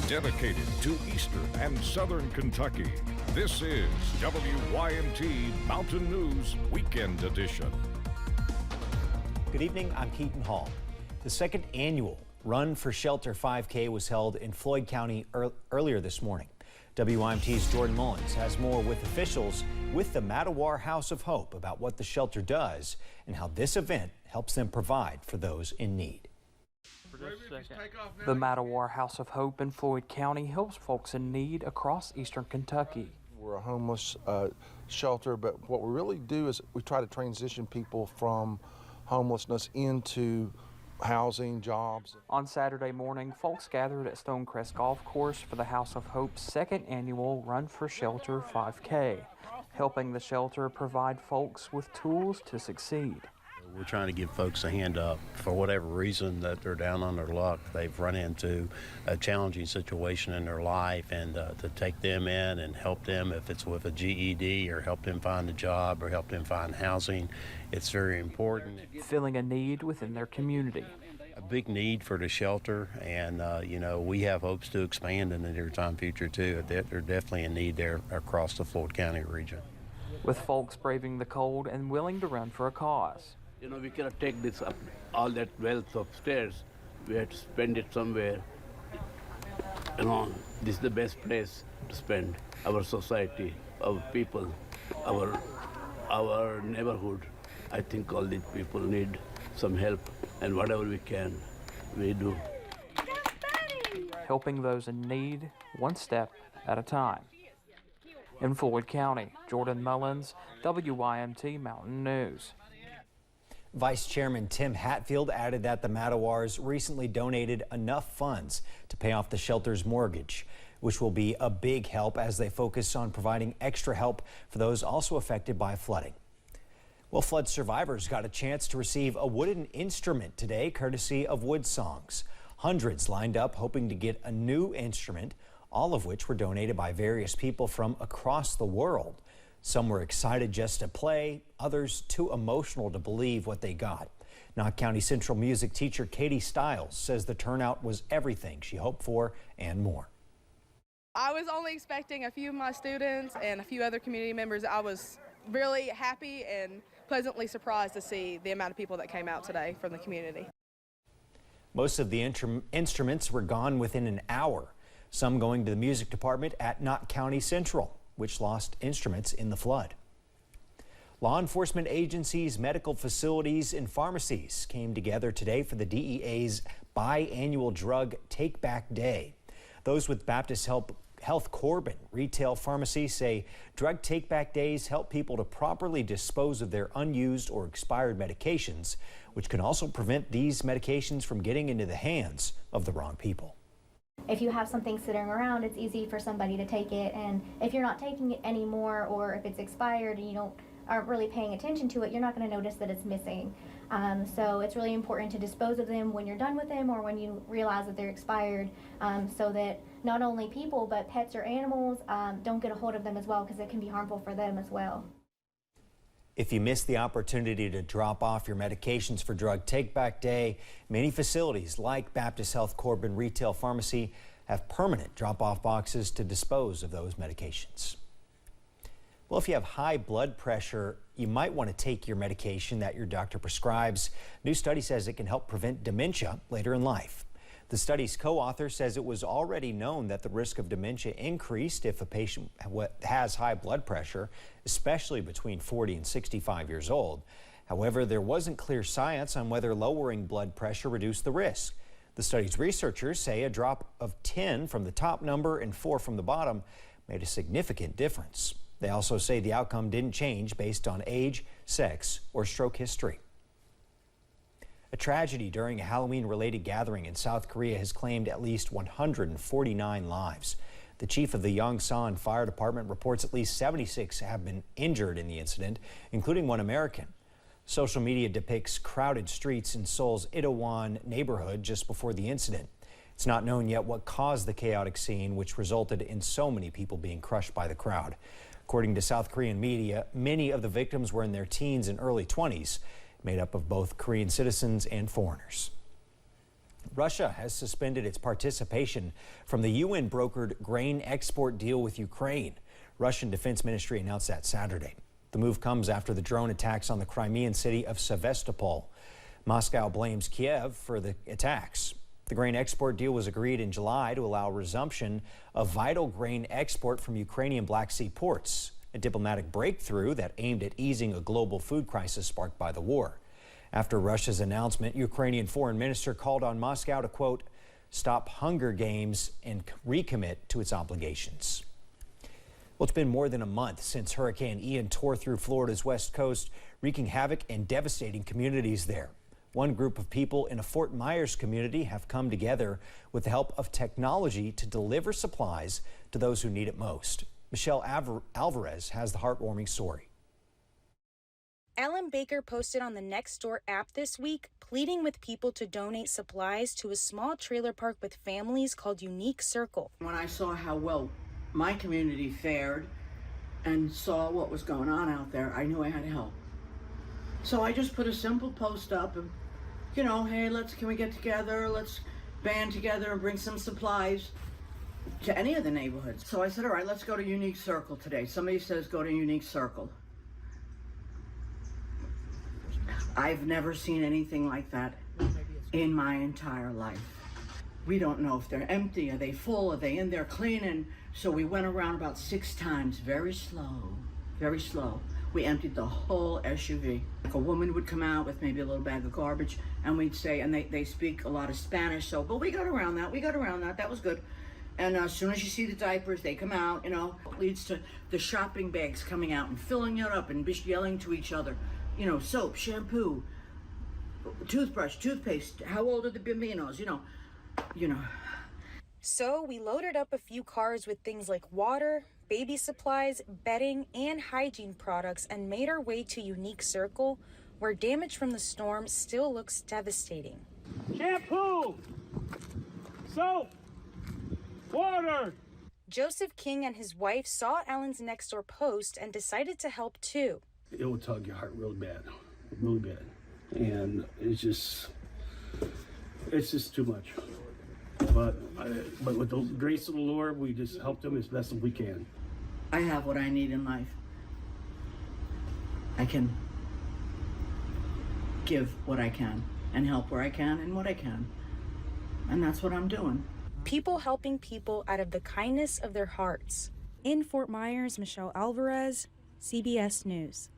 dedicated to Eastern and Southern Kentucky. This is WYMT Mountain News Weekend Edition. Good evening, I'm Keaton Hall. The second annual Run for Shelter 5K was held in Floyd County earlier this morning. WYMT's Jordan Mullins has more with officials with the Mattawar House of Hope about what the shelter does and how this event helps them provide for those in need. The Mattawar House of Hope in Floyd County helps folks in need across eastern Kentucky. We're a homeless shelter, but what we really do is we try to transition people from homelessness into housing, jobs. On Saturday morning, folks gathered at Stonecrest Golf Course for the House of Hope's second annual Run for Shelter 5K, helping the shelter provide folks with tools to succeed. We're trying to give folks a hand up for whatever reason that they're down on their luck. They've run into a challenging situation in their life, and to take them in and help them, if it's with a GED or help them find a job or help them find housing, it's very important. Filling a need within their community. A big need for the shelter, and you know, we have hopes to expand in the near-time future too. There's definitely a need there across the Floyd County region. With folks braving the cold and willing to run for a cause. You know, we cannot take this up, all that wealth upstairs. We have to spend it somewhere. You know, this is the best place to spend our society, our people, our neighborhood. I think all these people need some help, and whatever we can, we do. Helping those in need, one step at a time. In Floyd County, Jordan Mullins, WYMT Mountain News. Vice Chairman Tim Hatfield added that the Mattawars recently donated enough funds to pay off the shelter's mortgage, which will be a big help as they focus on providing extra help for those also affected by flooding. Well, flood survivors got a chance to receive a wooden instrument today, courtesy of Wood Songs. Hundreds lined up hoping to get a new instrument, all of which were donated by various people from across the world. Some were excited just to play, others too emotional to believe what they got. Knott County Central music teacher Katie Stiles says the turnout was everything she hoped for and more. I was only expecting a few of my students and a few other community members. I was really happy and pleasantly surprised to see the amount of people that came out today from the community. Most of the instruments were gone within an hour, some going to the music department at Knott County Central, which lost instruments in the flood. Law enforcement agencies, medical facilities, and pharmacies came together today for the DEA's biannual Drug Take Back Day. Those with Baptist Health Corbin Retail Pharmacy say Drug Take Back Days help people to properly dispose of their unused or expired medications, which can also prevent these medications from getting into the hands of the wrong people. If you have something sitting around, it's easy for somebody to take it, and if you're not taking it anymore, or if it's expired and you aren't really paying attention to it, you're not going to notice that it's missing. So it's really important to dispose of them when you're done with them or when you realize that they're expired, so that not only people but pets or animals don't get a hold of them as well, because it can be harmful for them as well. If you missed the opportunity to drop off your medications for Drug Take Back Day, many facilities like Baptist Health Corbin Retail Pharmacy have permanent drop-off boxes to dispose of those medications. Well, if you have high blood pressure, you might want to take your medication that your doctor prescribes. New study says it can help prevent dementia later in life. The study's co-author says it was already known that the risk of dementia increased if a patient has high blood pressure, especially between 40 and 65 years old. However, there wasn't clear science on whether lowering blood pressure reduced the risk. The study's researchers say a drop of 10 from the top number and 4 from the bottom made a significant difference. They also say the outcome didn't change based on age, sex, or stroke history. A tragedy during a Halloween-related gathering in South Korea has claimed at least 149 lives. The chief of the Yongsan Fire Department reports at least 76 have been injured in the incident, including one American. Social media depicts crowded streets in Seoul's Itaewon neighborhood just before the incident. It's not known yet what caused the chaotic scene, which resulted in so many people being crushed by the crowd. According to South Korean media, many of the victims were in their teens and early 20s. Made up of both Korean citizens and foreigners. Russia has suspended its participation from the UN-brokered grain export deal with Ukraine. Russian Defense Ministry announced that Saturday. The move comes after the drone attacks on the Crimean city of Sevastopol. Moscow blames Kiev for the attacks. The grain export deal was agreed in July to allow resumption of vital grain export from Ukrainian Black Sea ports, a diplomatic breakthrough that aimed at easing a global food crisis sparked by the war. After Russia's announcement, Ukrainian foreign minister called on Moscow to, quote, stop hunger games and recommit to its obligations. Well, it's been more than a month since Hurricane Ian tore through Florida's west coast, wreaking havoc and devastating communities there. One group of people in a Fort Myers community have come together with the help of technology to deliver supplies to those who need it most. Michelle Alvarez has the heartwarming story. Ellen Baker posted on the Nextdoor app this week, pleading with people to donate supplies to a small trailer park with families called Unique Circle. When I saw how well my community fared and saw what was going on out there, I knew I had to help. So I just put a simple post up and, you know, hey, can we get together? Let's band together and bring some supplies to any of the neighborhoods. So I said, all right, let's go to Unique Circle today. Somebody says go to Unique Circle. I've never seen anything like that in my entire life. We don't know if they're empty, are they full, are they in there cleaning? So we went around about 6 times, very slow, very slow. We emptied the whole SUV. Like a woman would come out with maybe a little bag of garbage, and we'd say, and they speak a lot of Spanish, so, but we got around that, that was good. And as soon as you see the diapers, they come out, you know, it leads to the shopping bags coming out and filling it up and yelling to each other. You know, soap, shampoo, toothbrush, toothpaste, how old are the bambinos, you know. So we loaded up a few cars with things like water, baby supplies, bedding, and hygiene products and made our way to Unique Circle, where damage from the storm still looks devastating. Shampoo, soap, water. Joseph King and his wife saw Ellen's Nextdoor post and decided to help too. It will tug your heart really bad. And it's just too much. But with the grace of the Lord, we just help them as best as we can. I have what I need in life. I can give what I can and help where I can and what I can. And that's what I'm doing. People helping people out of the kindness of their hearts. In Fort Myers, Michelle Alvarez, CBS News.